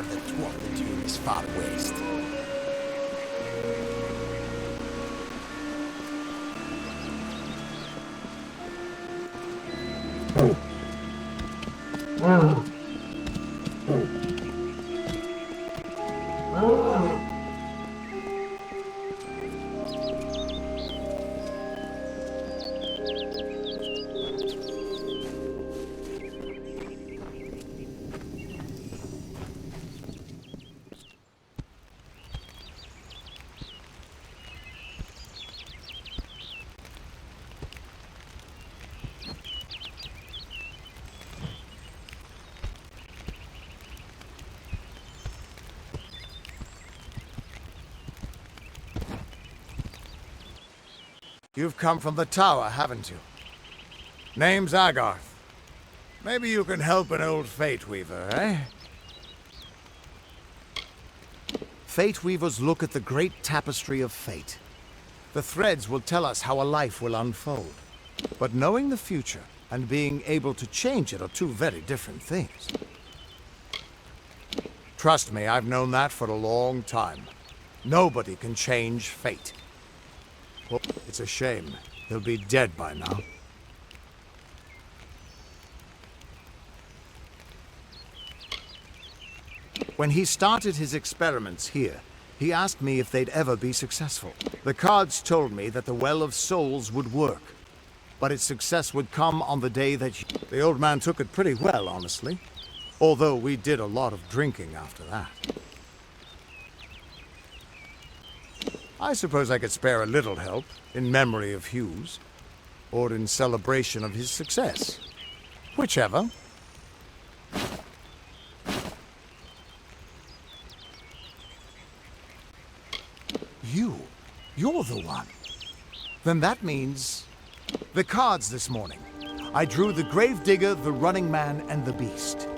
have the dwarf during this far west. You've come from the tower, haven't you? Name's Agarth. Maybe you can help an old Fate Weaver, eh? Fate Weavers look at the great tapestry of fate. The threads will tell us how a life will unfold. But knowing the future and being able to change it are two very different things. Trust me, I've known that for a long time. Nobody can change fate. Well, it's a shame. He'll be dead by now. When he started his experiments here, he asked me if they'd ever be successful. The cards told me that the Well of Souls would work, but its success would come on the day that the old man took it pretty well, honestly. Although we did a lot of drinking after that. I suppose I could spare a little help, in memory of Hughes, or in celebration of his success. Whichever. You're the one. Then that means... The cards this morning. I drew the Gravedigger, the Running Man, and the Beast.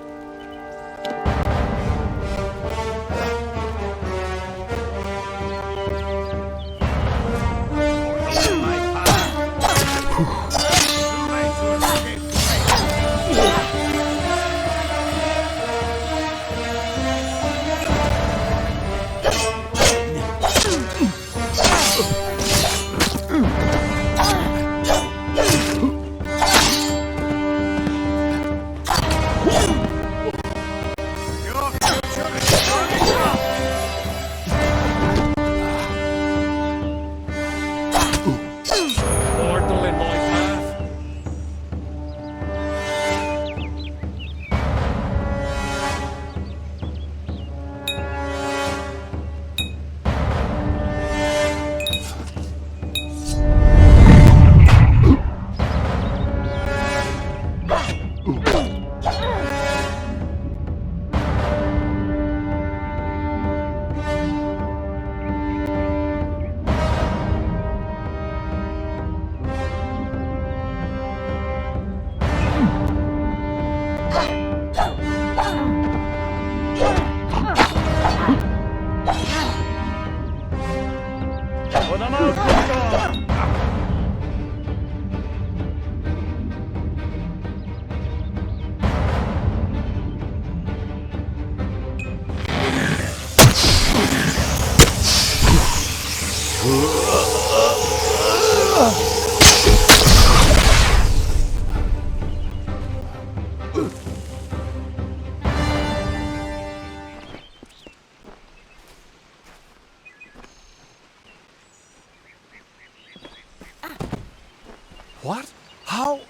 What? How?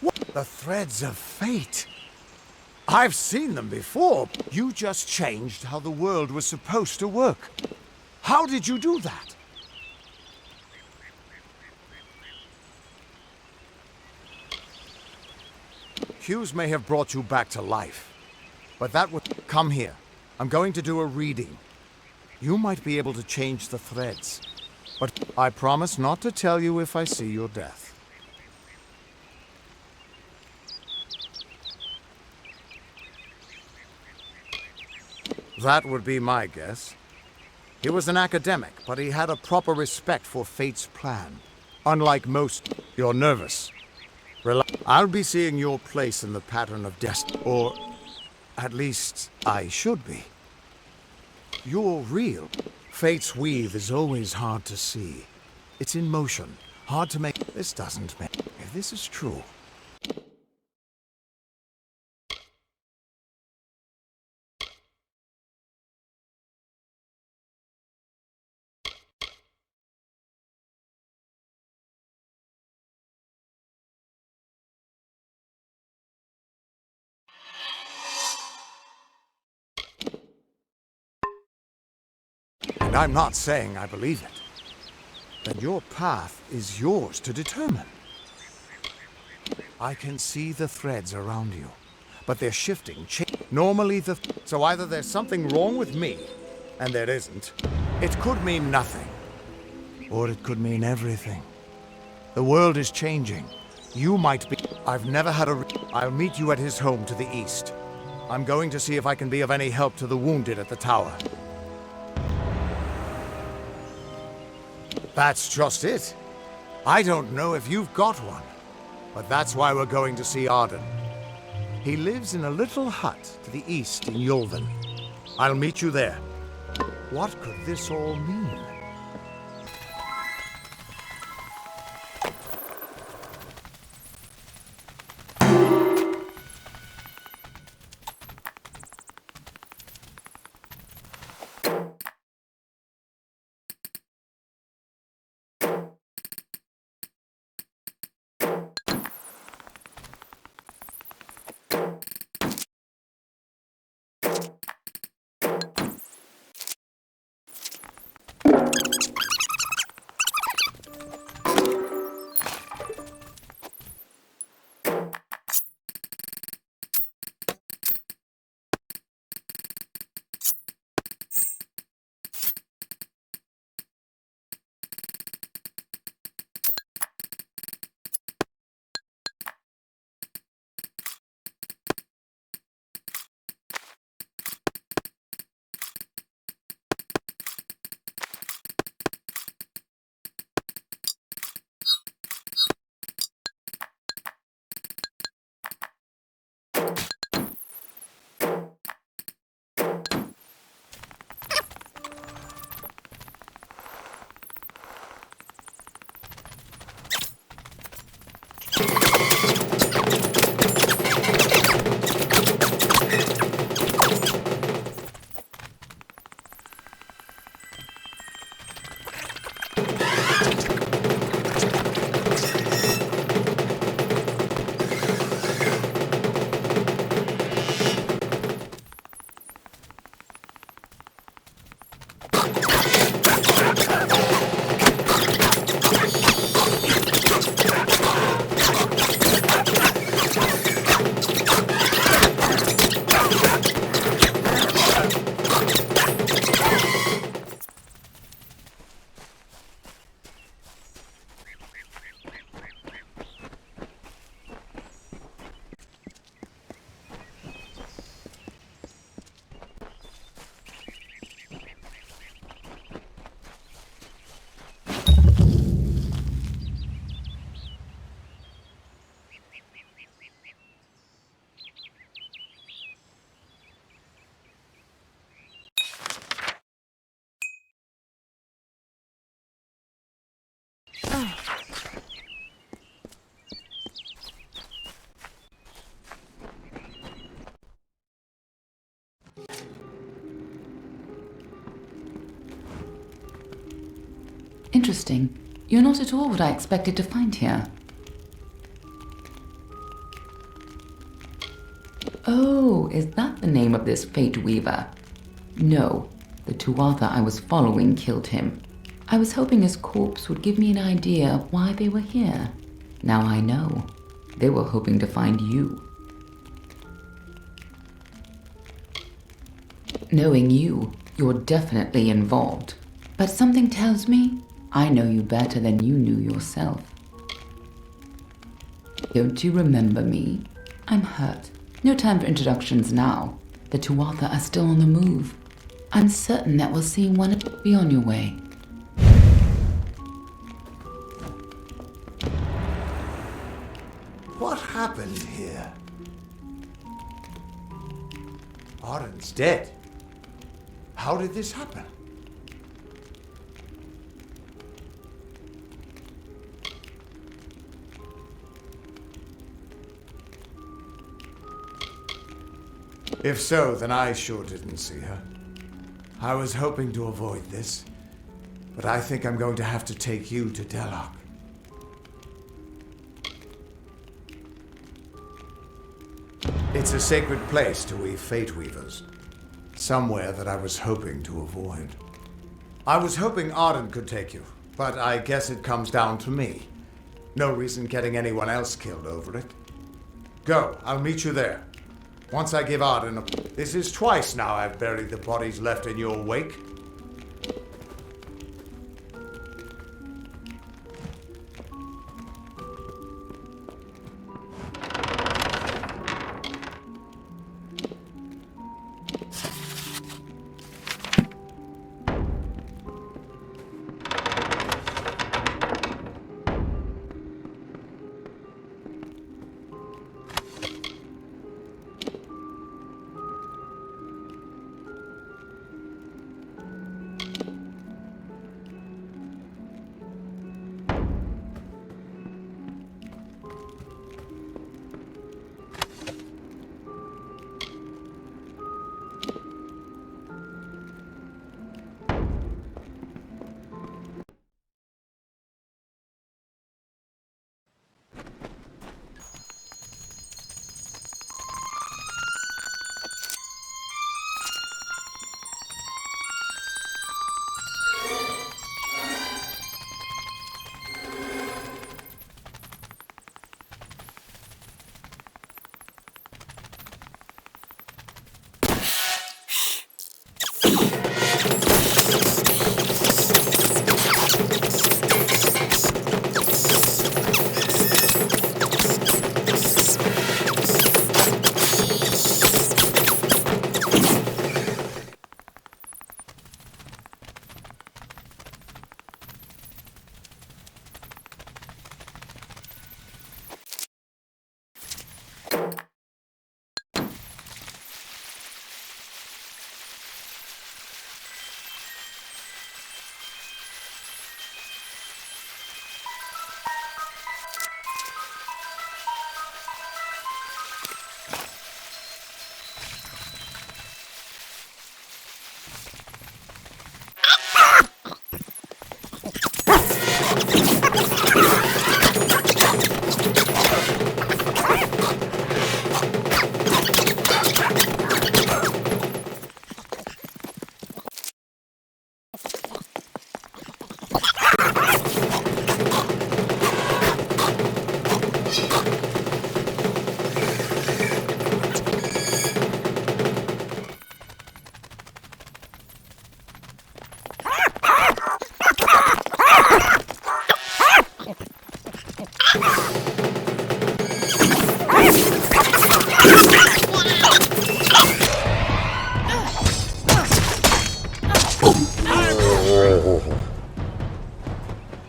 What? The threads of fate. I've seen them before. You just changed how the world was supposed to work. How did you do that? Hughes may have brought you back to life, but that would... Come here. I'm going to do a reading. You might be able to change the threads, but I promise not to tell you if I see your death. That would be my guess. He was an academic, but he had a proper respect for fate's plan. Unlike most, you're nervous. I'll be seeing your place in the pattern of destiny, or At least, I should be. You're real. Fate's weave is always hard to see. It's in motion, hard to make. This doesn't make. If this is true. And I'm not saying I believe it. Then your path is yours to determine. I can see the threads around you, but they're shifting. Normally so either there's something wrong with me, and there isn't. It could mean nothing, or it could mean everything. The world is changing. You might be. I've never had a. I'll meet you at his home to the east. I'm going to see if I can be of any help to the wounded at the tower. That's just it. I don't know if you've got one, but that's why we're going to see Arden. He lives in a little hut to the east in Yulven. I'll meet you there. What could this all mean? Interesting. You're not at all what I expected to find here. Oh, is that the name of this Fate Weaver? No, the Tuatha I was following killed him. I was hoping his corpse would give me an idea of why they were here. Now I know. They were hoping to find you. Knowing you, you're definitely involved. But something tells me I know you better than you knew yourself. Don't you remember me? I'm hurt. No time for introductions now. The Tuatha are still on the move. I'm certain that we'll see one of you. Be on your way. What happened here? Arden's dead. How did this happen? If so, then I sure didn't see her. I was hoping to avoid this, but I think I'm going to have to take you to Delok. It's a sacred place to we Fate Weavers. Somewhere that I was hoping to avoid. I was hoping Arden could take you, but I guess it comes down to me. No reason getting anyone else killed over it. Go, I'll meet you there. Once I give Arden a... This is twice now I've buried the bodies left in your wake.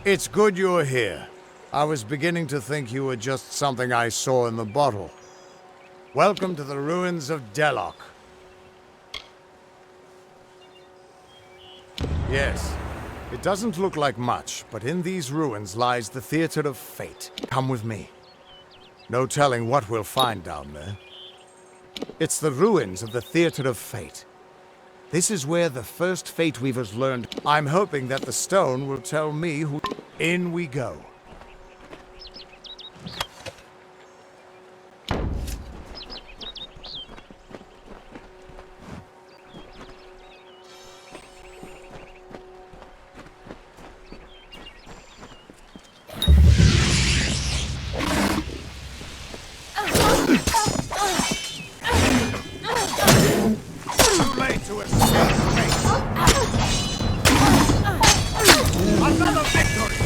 It's good you're here. I was beginning to think you were just something I saw in the bottle. Welcome to the ruins of Delok. Yes, it doesn't look like much, but in these ruins lies the Theater of Fate. Come with me. No telling what we'll find down there. It's the ruins of the Theater of Fate. This is where the first Fate Weavers learned. I'm hoping that the stone will tell me who... In we go. Too late to escape fate. Another victory!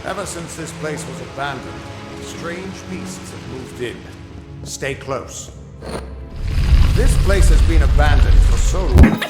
Ever since this place was abandoned, strange beasts have moved in. Stay close. This place has been abandoned for so long.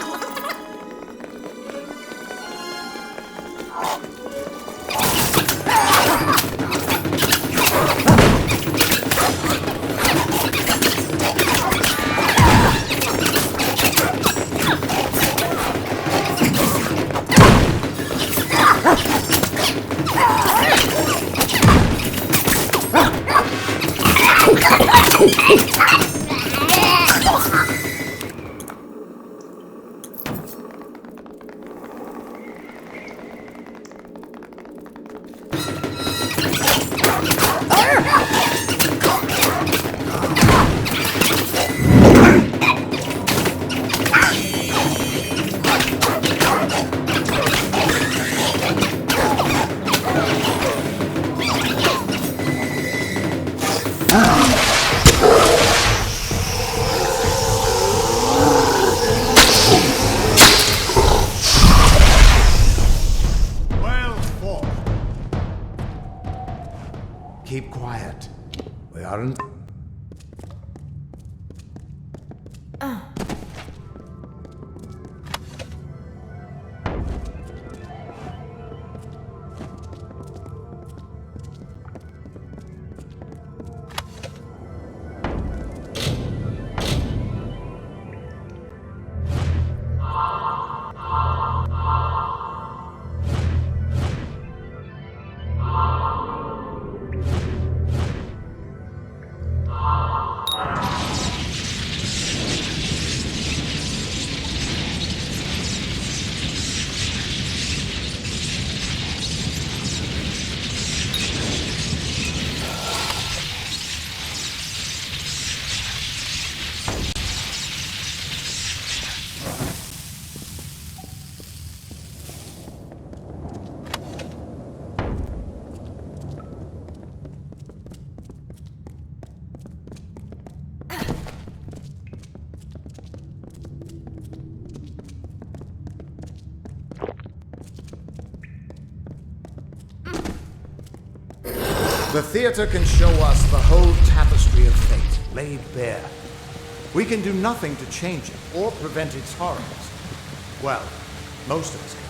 Keep quiet. We aren't. The theater can show us the whole tapestry of fate laid bare. We can do nothing to change it or prevent its horrors. Well, most of us can.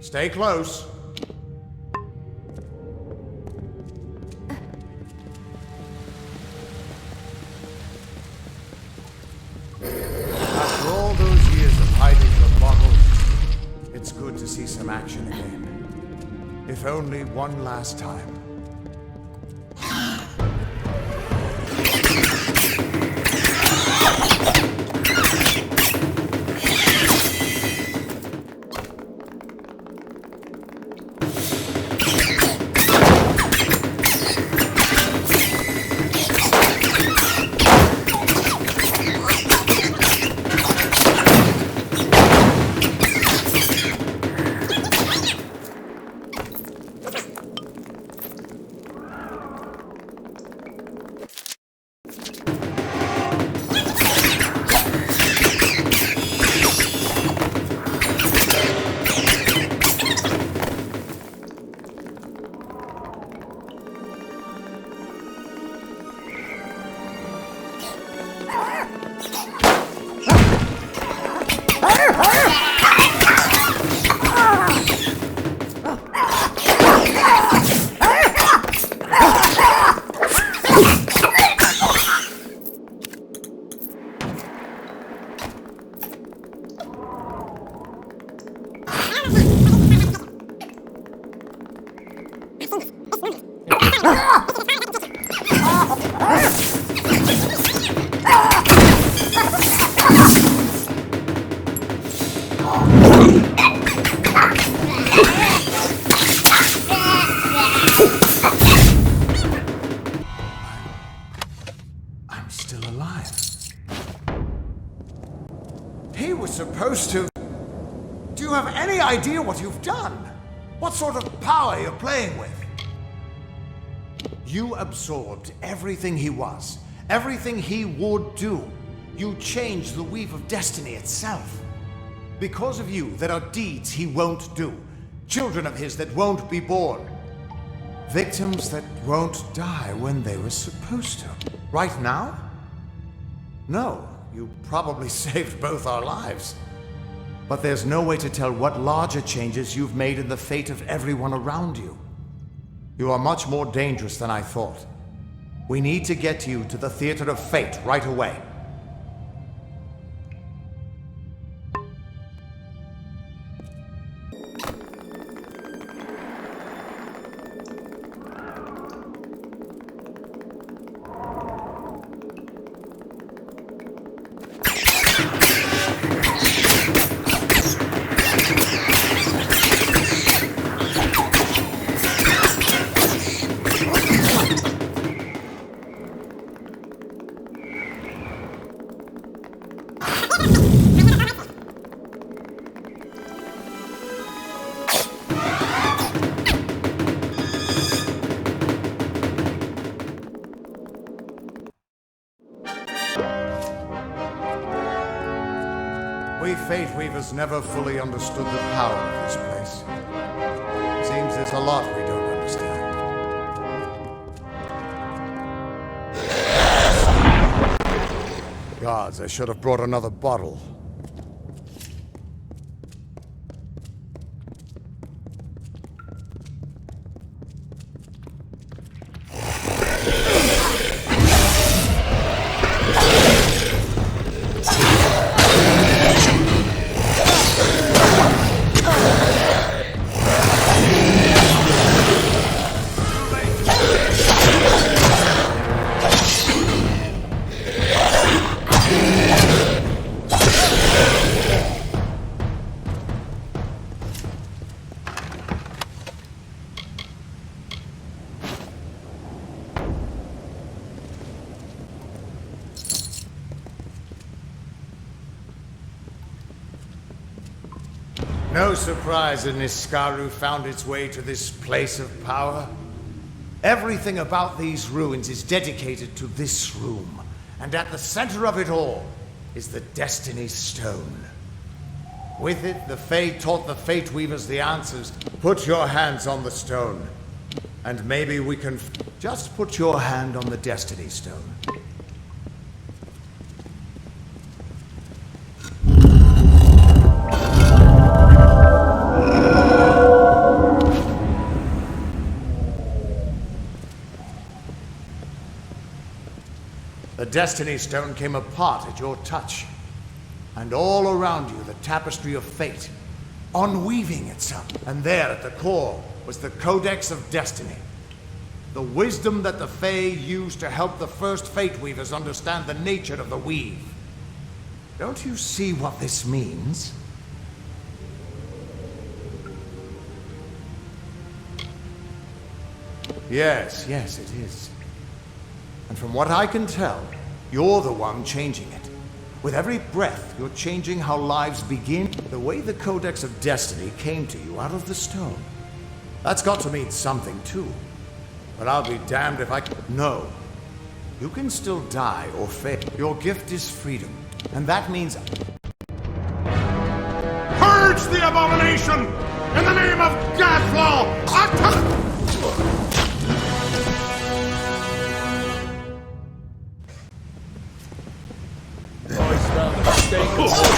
Stay close. After all those years of hiding in a bottle, it's good to see some action again. If only one last time. I'm still alive. He was supposed to... Do you have any idea what you've done? What sort of power you're playing with? You absorbed everything he was, everything he would do. You changed the weave of destiny itself. Because of you, there are deeds he won't do. Children of his that won't be born. Victims that won't die when they were supposed to. Right now? No, you probably saved both our lives. But there's no way to tell what larger changes you've made in the fate of everyone around you. You are much more dangerous than I thought. We need to get you to the Theater of Fate right away. We Fate Weavers never fully understood the power of this place. Seems there's a lot we don't understand. Gods, I should have brought another bottle. No surprise that Niskaru found its way to this place of power. Everything about these ruins is dedicated to this room, and at the center of it all is the Destiny Stone. With it, the Fae taught the Fate Weavers the answers. Put your hands on the stone, and maybe we can... Just put your hand on the Destiny Stone. Destiny Stone came apart at your touch. And all around you, the tapestry of fate, unweaving itself. And there at the core was the Codex of Destiny. The wisdom that the Fae used to help the first Fate Weavers understand the nature of the weave. Don't you see what this means? Yes, it is. And from what I can tell, you're the one changing it. With every breath, you're changing how lives begin. The way the Codex of Destiny came to you out of the stone. That's got to mean something, too. But I'll be damned if I can. No. You can still die or fail. Your gift is freedom. And that means... Purge the abomination! In the name of Gadflaw! Always found the mistake of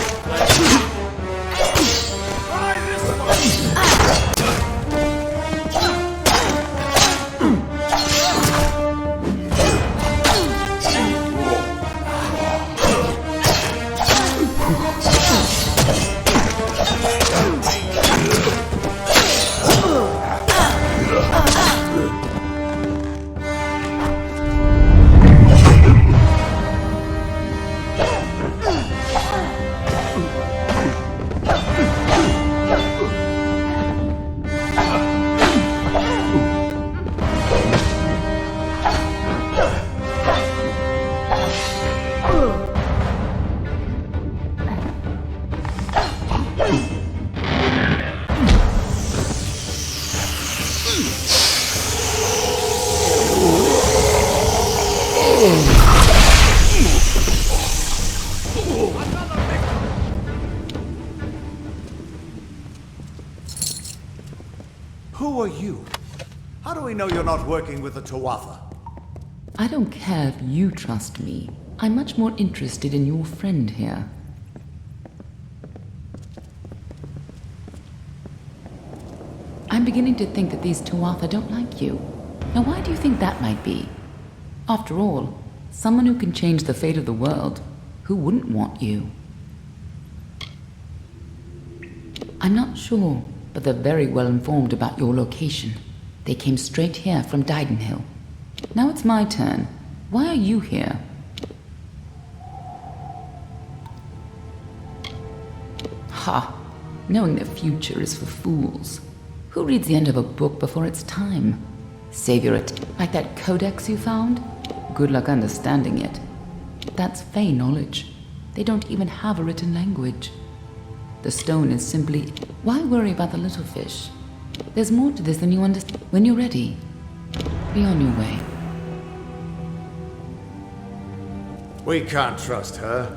Who are you? How do we know you're not working with the Tuatha? I don't care if you trust me. I'm much more interested in your friend here. I'm beginning to think that these Tuatha don't like you. Now why do you think that might be? After all, someone who can change the fate of the world, who wouldn't want you? I'm not sure, but they're very well informed about your location. They came straight here from Didenhill. Now it's my turn. Why are you here? Ha! Knowing the future is for fools. Who reads the end of a book before it's time? Savior it, like that codex you found? Good luck understanding it. That's Fae knowledge. They don't even have a written language. The stone is simply... Why worry about the little fish? There's more to this than you understand. When you're ready, be on your way. We can't trust her.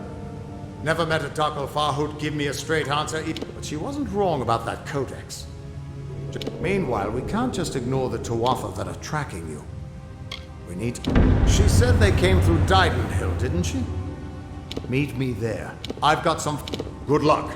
Never met a Dakelfar who'd give me a straight answer, but she wasn't wrong about that codex. Meanwhile, we can't just ignore the Tuatha that are tracking you. We need... She said they came through Didenhill, didn't she? Meet me there. I've got some... Good luck.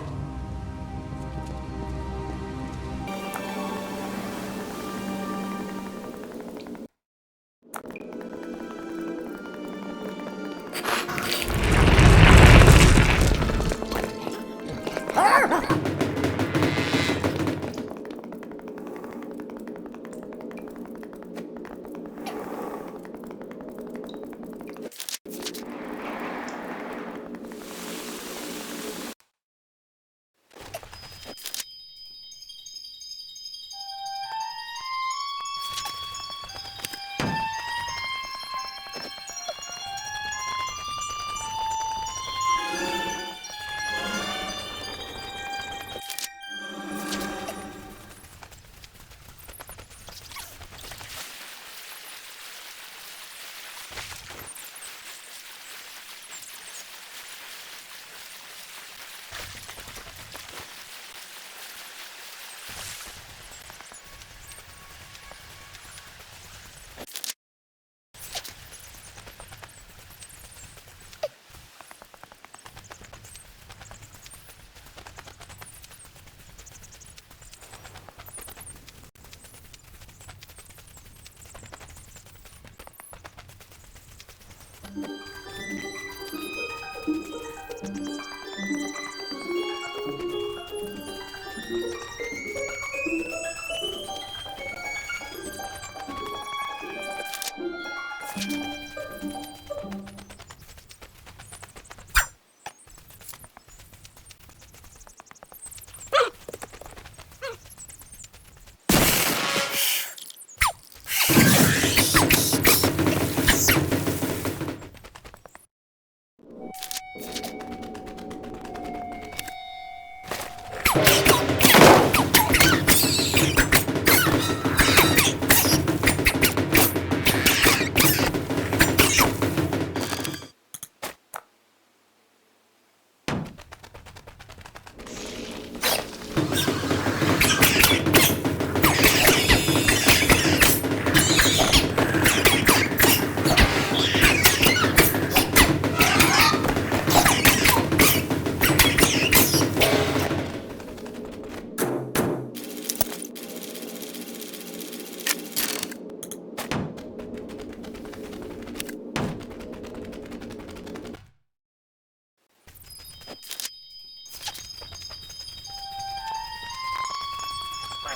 There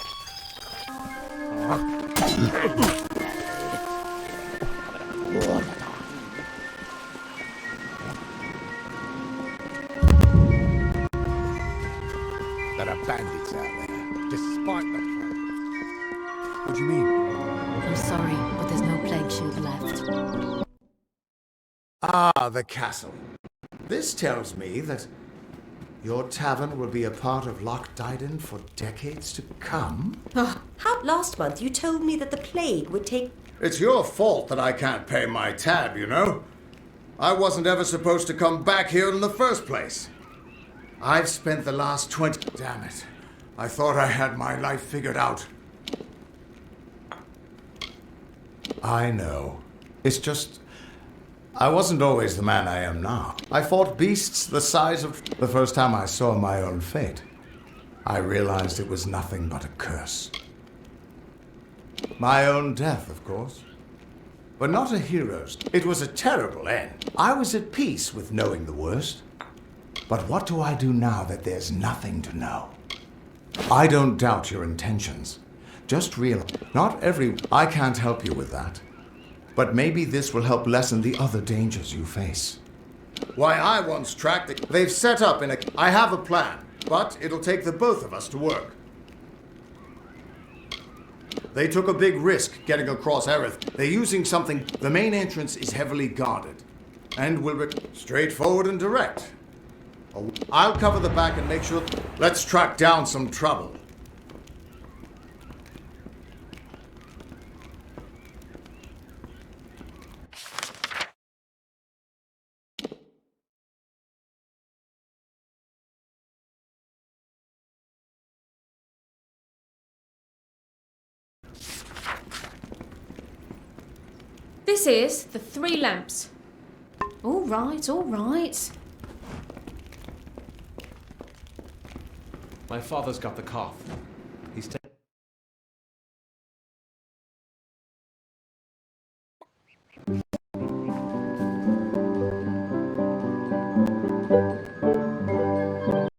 are bandits out there, despite the plague. What do you mean? I'm sorry, but there's no plague shield left. Ah, the castle. This tells me that your tavern will be a part of Loch Dyden for decades to come. Oh, how last month you told me that the plague would take... It's your fault that I can't pay my tab, you know. I wasn't ever supposed to come back here in the first place. I've spent the last 20... Damn it. I thought I had my life figured out. I know. It's just... I wasn't always the man I am now. I fought beasts the size of... The first time I saw my own fate, I realized it was nothing but a curse. My own death, of course. But not a hero's. It was a terrible end. I was at peace with knowing the worst. But what do I do now that there's nothing to know? I don't doubt your intentions. Just realize, not every... I can't help you with that. But maybe this will help lessen the other dangers you face. Why, I once tracked it. They've set up in a... I have a plan, but it'll take the both of us to work. They took a big risk getting across Erith. They're using something... The main entrance is heavily guarded. And will be straightforward and direct. I'll cover the back and make sure... Let's track down some trouble. This is the 3 lamps. All right, all right. My father's got the cough.